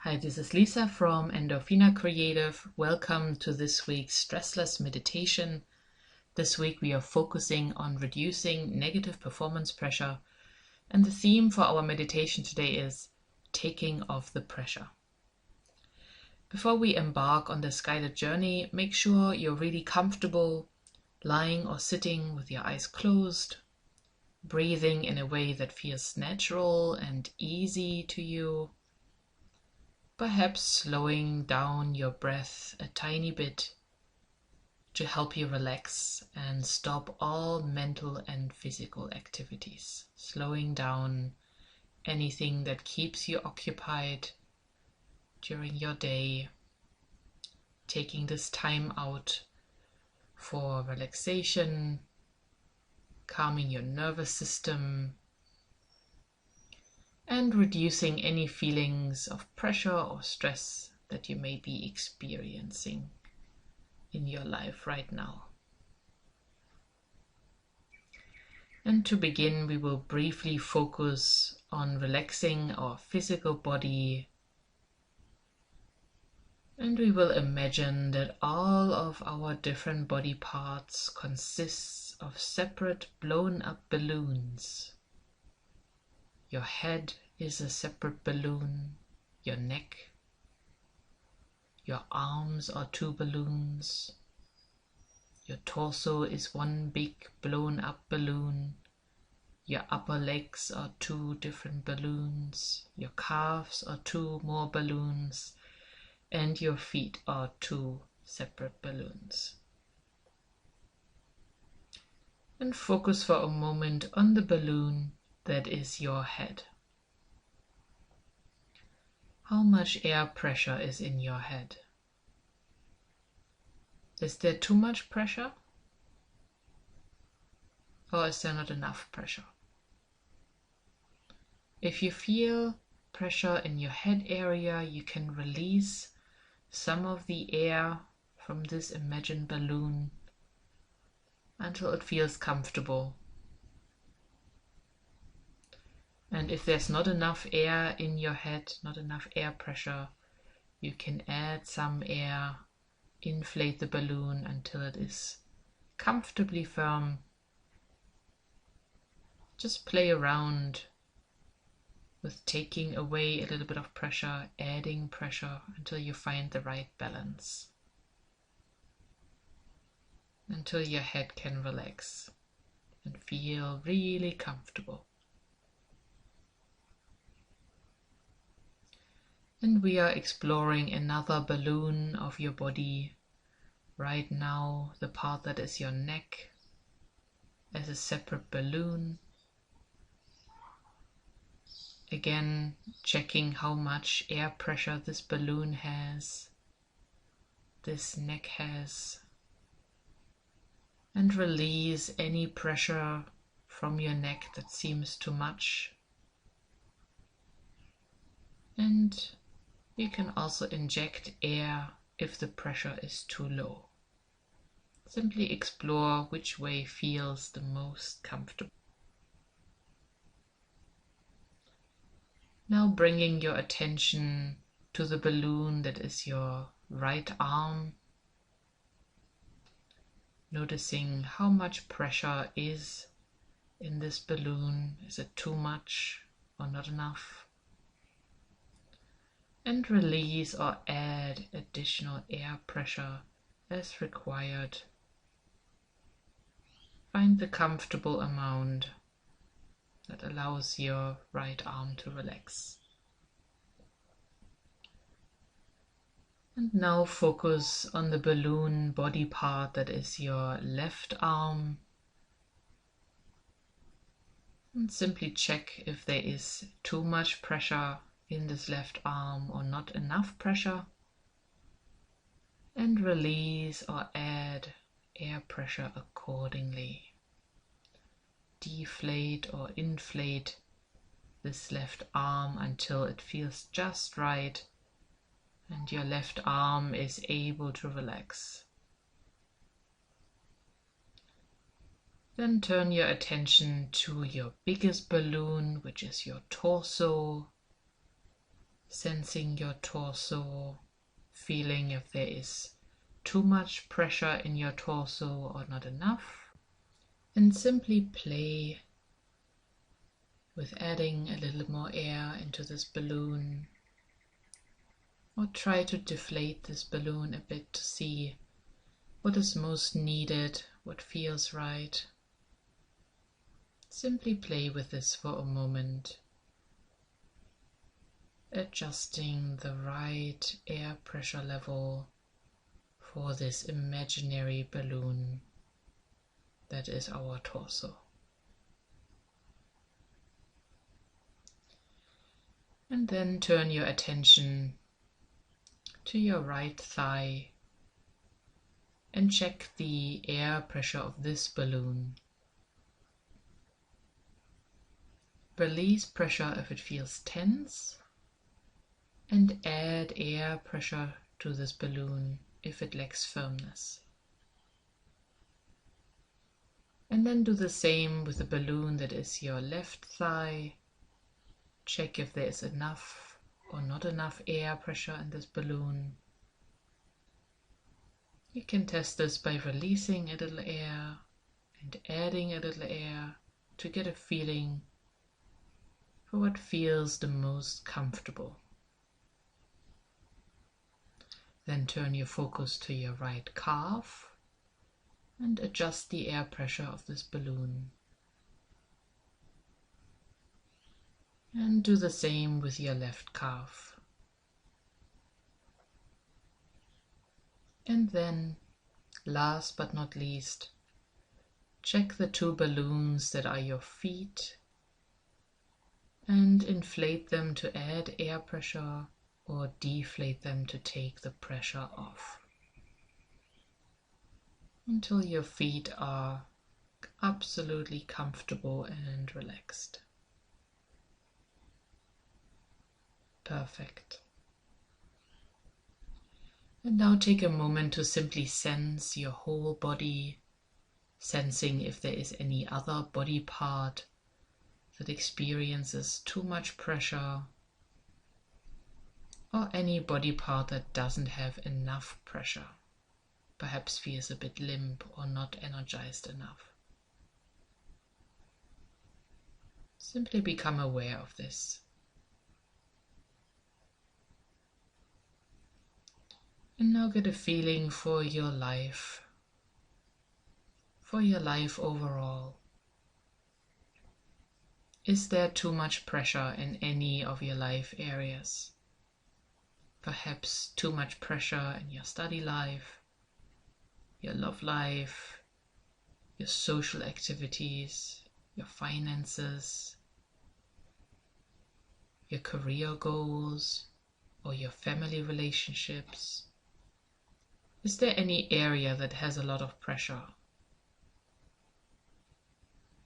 Hi, this is Lisa from Endorphina Creative. Welcome to this week's Stressless Meditation. This week we are focusing on reducing negative performance pressure, and the theme for our meditation today is taking off the pressure. Before we embark on this guided journey, make sure you're really comfortable, lying or sitting with your eyes closed, breathing in a way that feels natural and easy to you. Perhaps slowing down your breath a tiny bit to help you relax and stop all mental and physical activities. Slowing down anything that keeps you occupied during your day. Taking this time out for relaxation, calming your nervous system, and reducing any feelings of pressure or stress that you may be experiencing in your life right now. And to begin, we will briefly focus on relaxing our physical body, and we will imagine that all of our different body parts consists of separate blown up balloons. Your head is a separate balloon, your neck, your arms are two balloons, your torso is one big blown up balloon, your upper legs are two different balloons, your calves are two more balloons, and your feet are two separate balloons. And focus for a moment on the balloon that is your head. How much air pressure is in your head? Is there too much pressure? Or is there not enough pressure? If you feel pressure in your head area, you can release some of the air from this imagined balloon until it feels comfortable. And if there's not enough air in your head, not enough air pressure, you can add some air, inflate the balloon until it is comfortably firm. Just play around with taking away a little bit of pressure, adding pressure until you find the right balance. Until your head can relax and feel really comfortable. And we are exploring another balloon of your body right now, the part that is your neck as a separate balloon. Again, checking how much air pressure this balloon has, this neck has, and release any pressure from your neck that seems too much. And you can also inject air if the pressure is too low. Simply explore which way feels the most comfortable. Now bringing your attention to the balloon that is your right arm. Noticing how much pressure is in this balloon. Is it too much or not enough? And release or add additional air pressure as required. Find the comfortable amount that allows your right arm to relax. And now focus on the balloon body part that is your left arm. And simply check if there is too much pressure in this left arm or not enough pressure, and release or add air pressure accordingly. Deflate or inflate this left arm until it feels just right and your left arm is able to relax. Then turn your attention to your biggest balloon, which is your torso. Sensing your torso, feeling if there is too much pressure in your torso or not enough, and simply play with adding a little more air into this balloon, or try to deflate this balloon a bit to see what is most needed, what feels right. Simply play with this for a moment, adjusting the right air pressure level for this imaginary balloon that is our torso. And then turn your attention to your right thigh and check the air pressure of this balloon. Release pressure if it feels tense, and add air pressure to this balloon if it lacks firmness. And then do the same with the balloon that is your left thigh. Check if there is enough or not enough air pressure in this balloon. You can test this by releasing a little air and adding a little air to get a feeling for what feels the most comfortable. Then turn your focus to your right calf and adjust the air pressure of this balloon. And do the same with your left calf. And then, last but not least, check the two balloons that are your feet and inflate them to add air pressure or deflate them to take the pressure off, until your feet are absolutely comfortable and relaxed. Perfect. And now take a moment to simply sense your whole body, sensing if there is any other body part that experiences too much pressure, or any body part that doesn't have enough pressure, perhaps feels a bit limp or not energized enough. Simply become aware of this. And now get a feeling for your life overall. Is there too much pressure in any of your life areas? Perhaps too much pressure in your study life, your love life, your social activities, your finances, your career goals, or your family relationships. Is there any area that has a lot of pressure?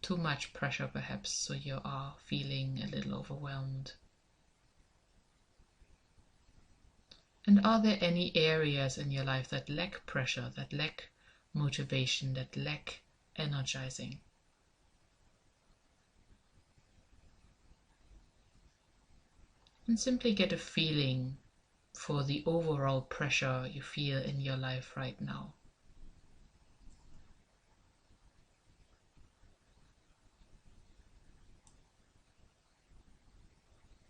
Too much pressure perhaps, so you are feeling a little overwhelmed. And are there any areas in your life that lack pressure, that lack motivation, that lack energizing? And simply get a feeling for the overall pressure you feel in your life right now.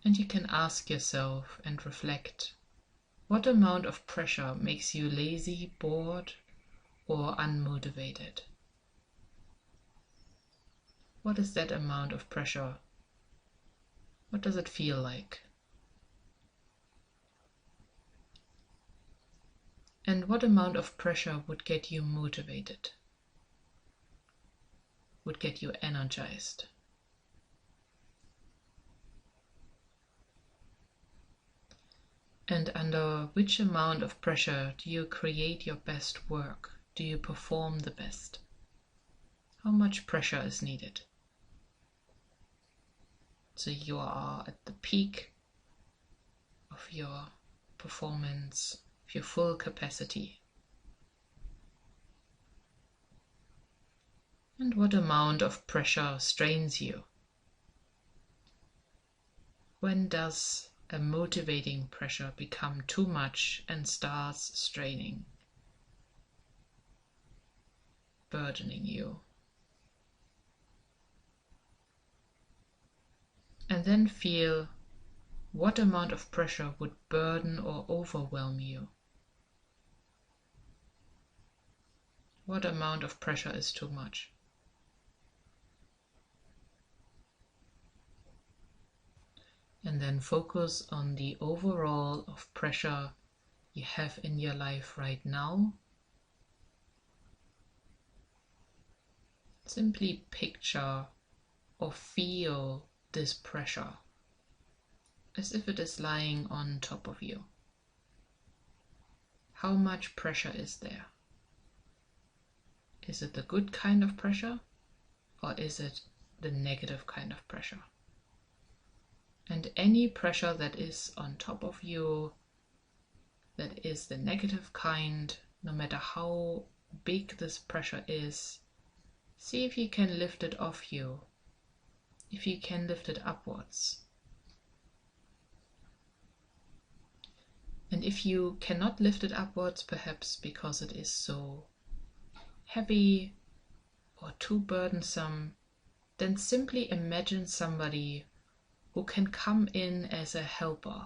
And you can ask yourself and reflect, what amount of pressure makes you lazy, bored, or unmotivated? What is that amount of pressure? What does it feel like? And what amount of pressure would get you motivated? Would get you energized? And under which amount of pressure do you create your best work? Do you perform the best? How much pressure is needed? So you are at the peak of your performance, of your full capacity. And what amount of pressure strains you? When does a motivating pressure become too much and starts straining, burdening you. And then feel what amount of pressure would burden or overwhelm you. What amount of pressure is too much? And then focus on the overall of pressure you have in your life right now. Simply picture or feel this pressure as if it is lying on top of you. How much pressure is there? Is it the good kind of pressure, or is it the negative kind of pressure? And any pressure that is on top of you, that is the negative kind, no matter how big this pressure is, see if you can lift it off you, if you can lift it upwards. And if you cannot lift it upwards, perhaps because it is so heavy or too burdensome, then simply imagine somebody who can come in as a helper,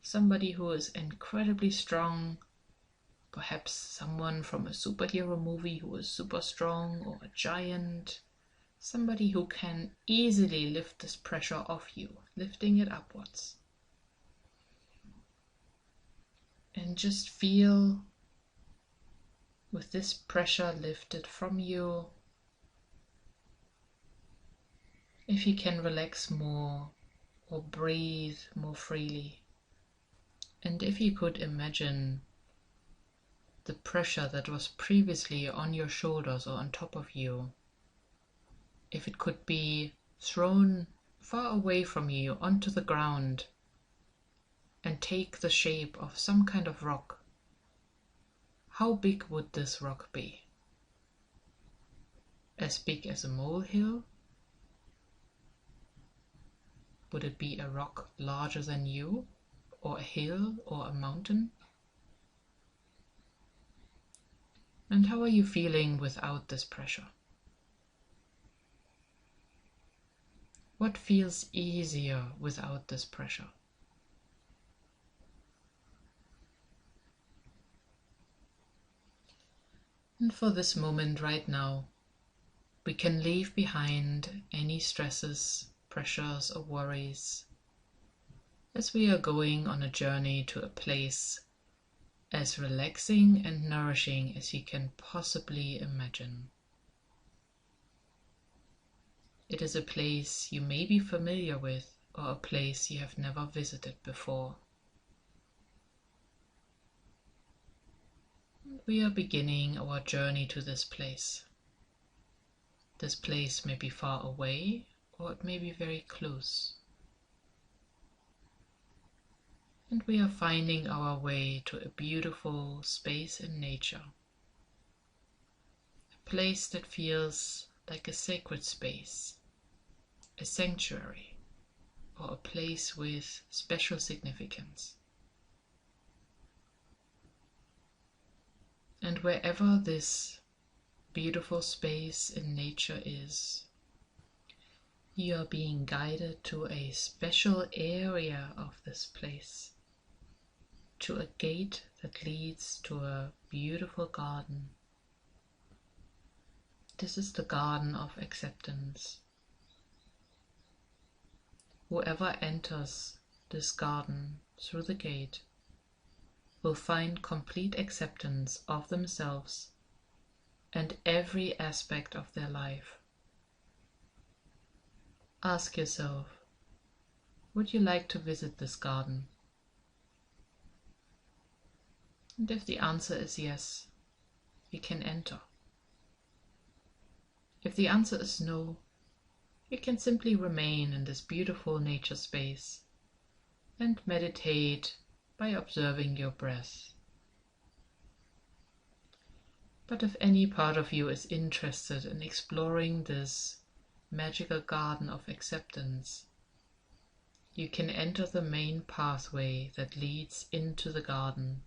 somebody who is incredibly strong, perhaps someone from a superhero movie who is super strong, or a giant, somebody who can easily lift this pressure off you, lifting it upwards. And just feel with this pressure lifted from you, if you can relax more or breathe more freely. And if you could imagine the pressure that was previously on your shoulders or on top of you, if it could be thrown far away from you onto the ground and take the shape of some kind of rock, how big would this rock be? As big as a molehill? Would it be a rock larger than you, or a hill, or a mountain? And how are you feeling without this pressure? What feels easier without this pressure? And for this moment right now, we can leave behind any stresses, pressures, or worries, as we are going on a journey to a place as relaxing and nourishing as you can possibly imagine. It is a place you may be familiar with, or a place you have never visited before. We are beginning our journey to this place. This place may be far away, or it may be very close. And we are finding our way to a beautiful space in nature. A place that feels like a sacred space, a sanctuary, or a place with special significance. And wherever this beautiful space in nature is, you are being guided to a special area of this place, to a gate that leads to a beautiful garden. This is the garden of acceptance. Whoever enters this garden through the gate will find complete acceptance of themselves and every aspect of their life. Ask yourself, would you like to visit this garden? And if the answer is yes, you can enter. If the answer is no, you can simply remain in this beautiful nature space and meditate by observing your breath. But if any part of you is interested in exploring this magical garden of acceptance, you can enter the main pathway that leads into the garden,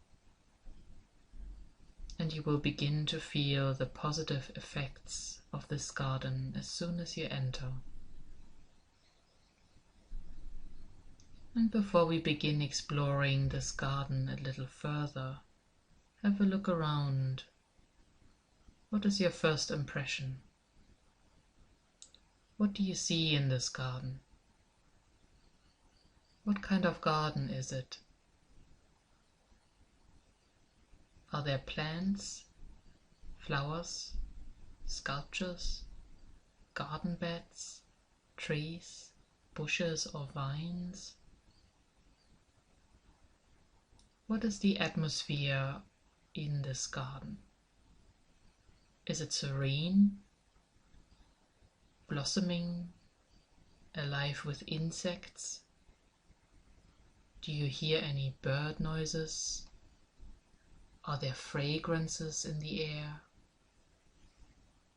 and you will begin to feel the positive effects of this garden as soon as you enter. And before we begin exploring this garden a little further, have a look around. What is your first impression? What do you see in this garden? What kind of garden is it? Are there plants, flowers, sculptures, garden beds, trees, bushes or vines? What is the atmosphere in this garden? Is it serene, blossoming, alive with insects? Do you hear any bird noises? Are there fragrances in the air?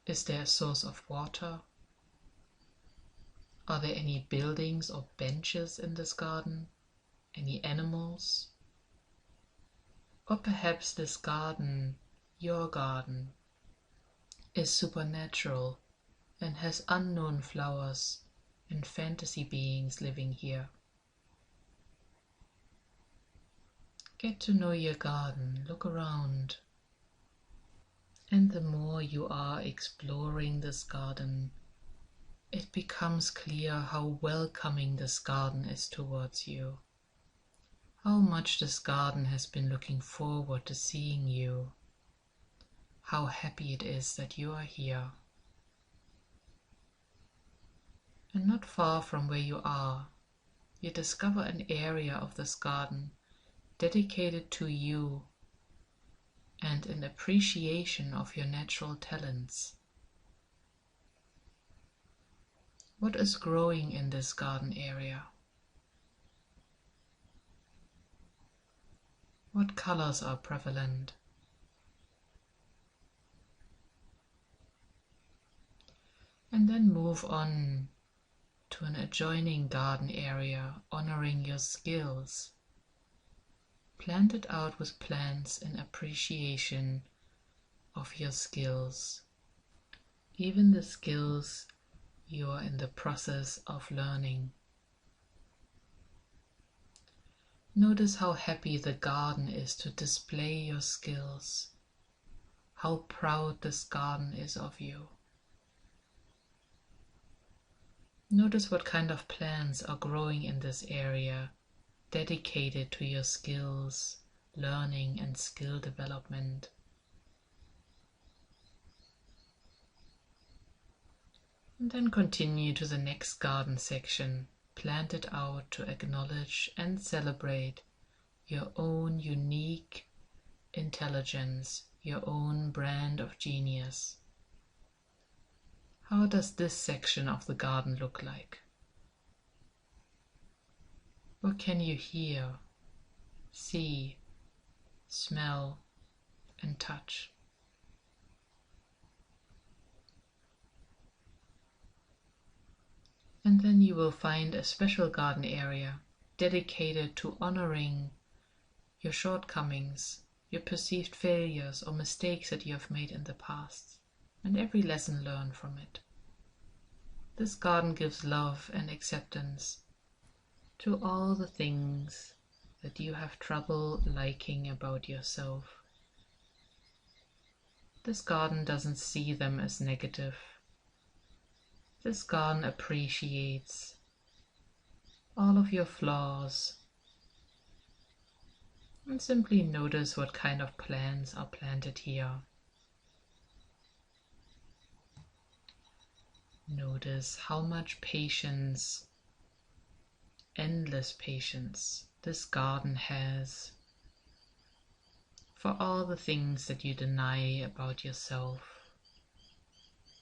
Is there a source of water? Are there any buildings or benches in this garden? Any animals? Or perhaps this garden, your garden, is supernatural and has unknown flowers and fantasy beings living here. Get to know your garden, look around. And the more you are exploring this garden, it becomes clear how welcoming this garden is towards you. How much this garden has been looking forward to seeing you. How happy it is that you are here. And not far from where you are, you discover an area of this garden dedicated to you and an appreciation of your natural talents. What is growing in this garden area? What colors are prevalent? And then move on to an adjoining garden area, honoring your skills. Plant it out with plants in appreciation of your skills, even the skills you are in the process of learning. Notice how happy the garden is to display your skills, how proud this garden is of you. Notice what kind of plants are growing in this area, dedicated to your skills, learning and skill development. And then continue to the next garden section. Plant it out to acknowledge and celebrate your own unique intelligence, your own brand of genius. How does this section of the garden look like? What can you hear, see, smell, and touch? And then you will find a special garden area dedicated to honoring your shortcomings, your perceived failures or mistakes that you have made in the past, and every lesson learned from it. This garden gives love and acceptance to all the things that you have trouble liking about yourself. This garden doesn't see them as negative. This garden appreciates all of your flaws, and simply notice what kind of plants are planted here. Notice how much patience, endless patience, this garden has for all the things that you deny about yourself,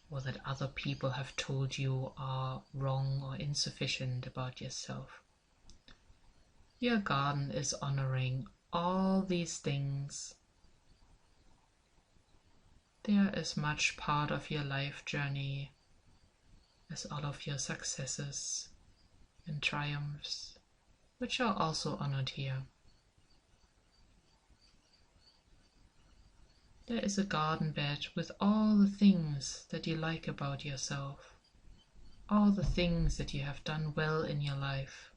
or that other people have told you are wrong or insufficient about yourself. Your garden is honoring all these things. They are as much part of your life journey as all of your successes and triumphs. which are also honored here. There is a garden bed with all the things that you like about yourself, all the things that you have done well in your life.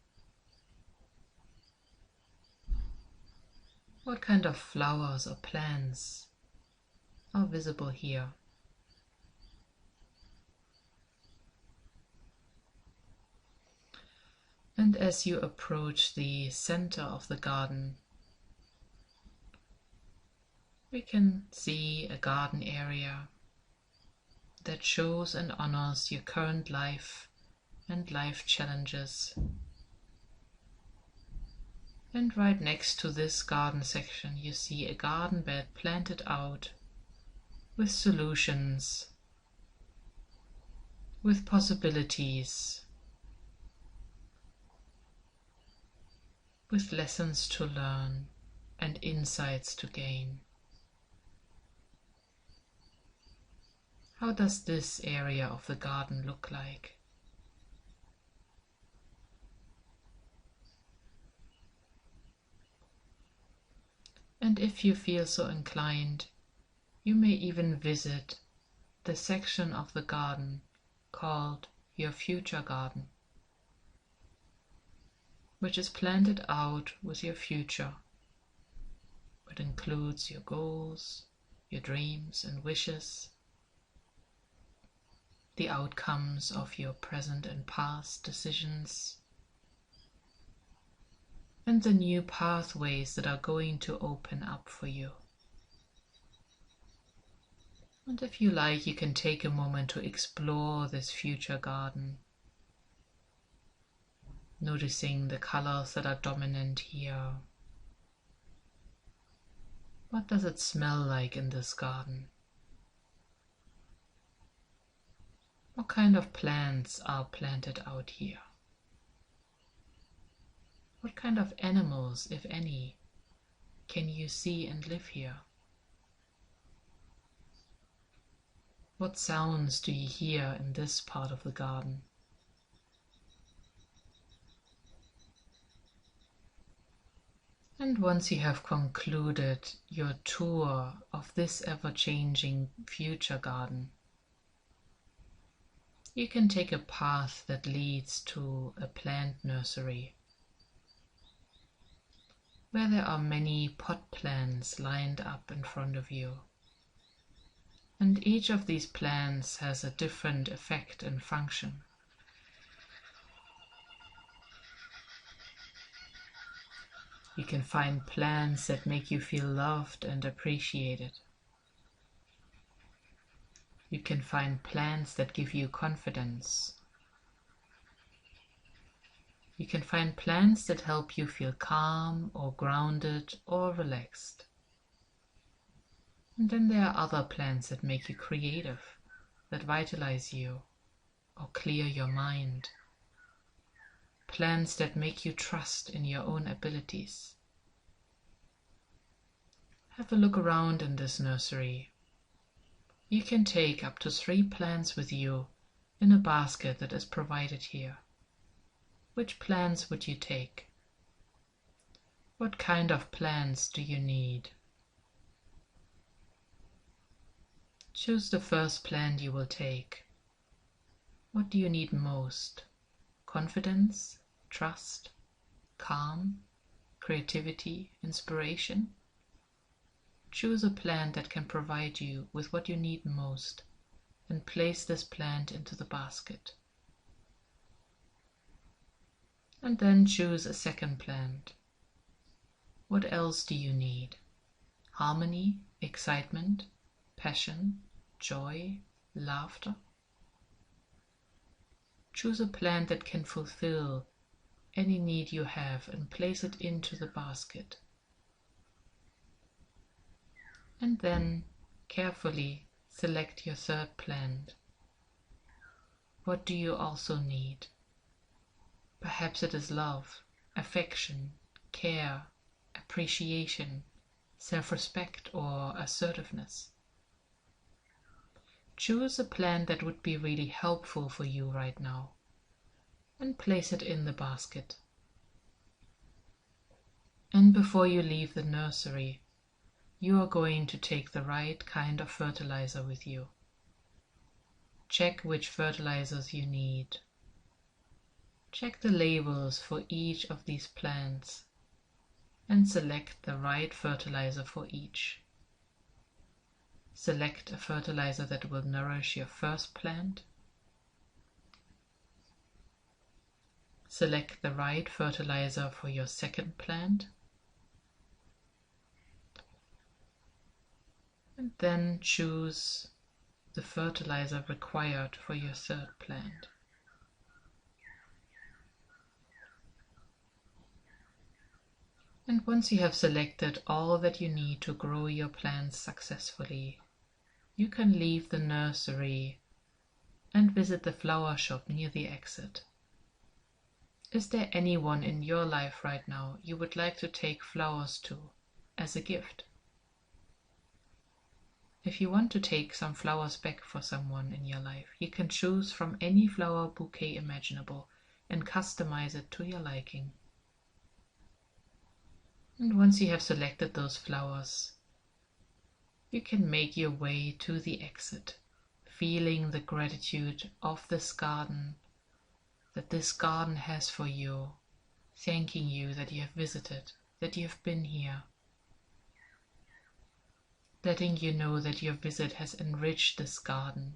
What kind of flowers or plants are visible here? And as you approach the center of the garden, we can see a garden area that shows and honors your current life and life challenges. And right next to this garden section, you see a garden bed planted out with solutions, with possibilities, with lessons to learn and insights to gain. How does this area of the garden look like? And if you feel so inclined, you may even visit the section of the garden called your future garden, which is planted out with your future. It includes your goals, your dreams and wishes, the outcomes of your present and past decisions, and the new pathways that are going to open up for you. And if you like, you can take a moment to explore this future garden, noticing the colors that are dominant here. What does it smell like in this garden? What kind of plants are planted out here? What kind of animals, if any, can you see and live here? What sounds do you hear in this part of the garden? And once you have concluded your tour of this ever-changing future garden, you can take a path that leads to a plant nursery, where there are many pot plants lined up in front of you. And each of these plants has a different effect and function. You can find plants that make you feel loved and appreciated. You can find plants that give you confidence. You can find plants that help you feel calm or grounded or relaxed. And then there are other plants that make you creative, that vitalize you or clear your mind. Plants that make you trust in your own abilities. Have a look around in this nursery. You can take up to 3 plants with you in a basket that is provided here. Which plants would you take? What kind of plants do you need? Choose the first plant you will take. What do you need most? Confidence, trust, calm, creativity, inspiration? Choose a plant that can provide you with what you need most and place this plant into the basket. And then choose a second plant. What else do you need? Harmony, excitement, passion, joy, laughter? Choose a plant that can fulfill any need you have and place it into the basket. And then carefully select your third plant. What do you also need? Perhaps it is love, affection, care, appreciation, self-respect, or assertiveness. Choose a plant that would be really helpful for you right now and place it in the basket. And before you leave the nursery, you are going to take the right kind of fertilizer with you. Check which fertilizers you need. Check the labels for each of these plants and select the right fertilizer for each. Select a fertilizer that will nourish your first plant. Select the right fertilizer for your second plant. And then choose the fertilizer required for your third plant. And once you have selected all that you need to grow your plants successfully, you can leave the nursery and visit the flower shop near the exit. Is there anyone in your life right now you would like to take flowers to as a gift? If you want to take some flowers back for someone in your life, you can choose from any flower bouquet imaginable and customize it to your liking. And once you have selected those flowers, you can make your way to the exit, feeling the gratitude of this garden, that this garden has for you, thanking you that you have visited, that you have been here, letting you know that your visit has enriched this garden,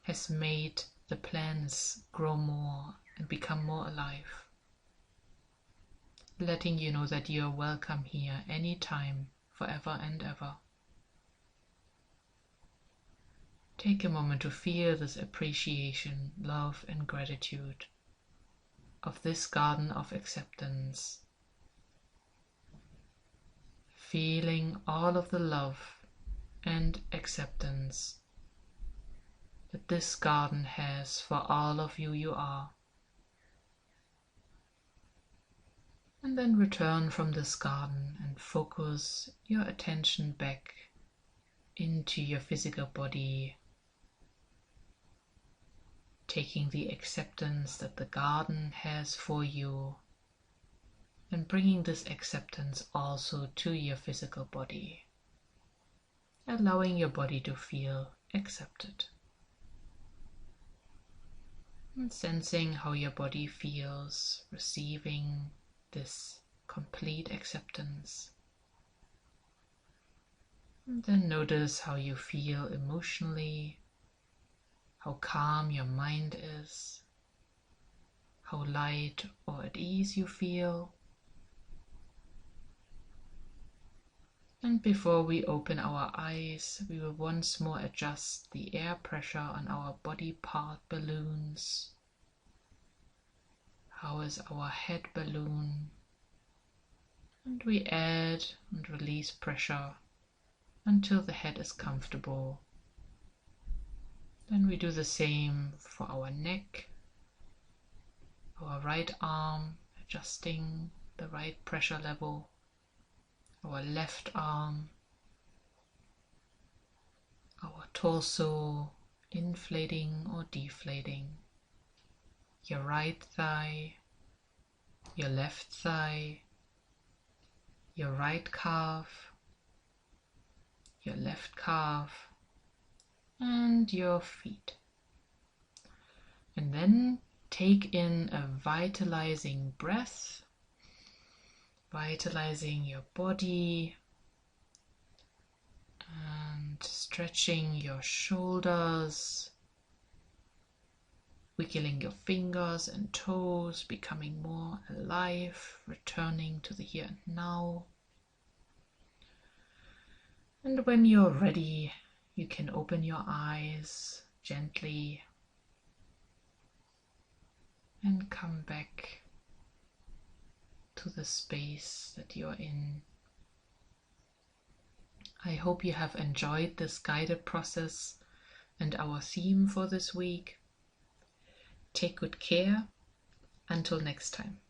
has made the plants grow more and become more alive, letting you know that you are welcome here anytime, forever and ever. Take a moment to feel this appreciation, love and gratitude of this garden of acceptance. Feeling all of the love and acceptance that this garden has for all of you are. And then return from this garden and focus your attention back into your physical body, taking the acceptance that the garden has for you and bringing this acceptance also to your physical body, allowing your body to feel accepted. And sensing how your body feels, receiving this complete acceptance. And then notice how you feel emotionally, how calm your mind is, how light or at ease you feel. And before we open our eyes, we will once more adjust the air pressure on our body part balloons. How is our head balloon? And we add and release pressure until the head is comfortable. Then we do the same for our neck, our right arm, adjusting the right pressure level, our left arm, our torso, inflating or deflating, your right thigh, your left thigh, your right calf, your left calf, and your feet. And then take in a vitalizing breath, vitalizing your body and stretching your shoulders, wiggling your fingers and toes, becoming more alive, returning to the here and now. And when you're ready, you can open your eyes gently and come back to the space that you're in. I hope you have enjoyed this guided process and our theme for this week. Take good care. Until next time.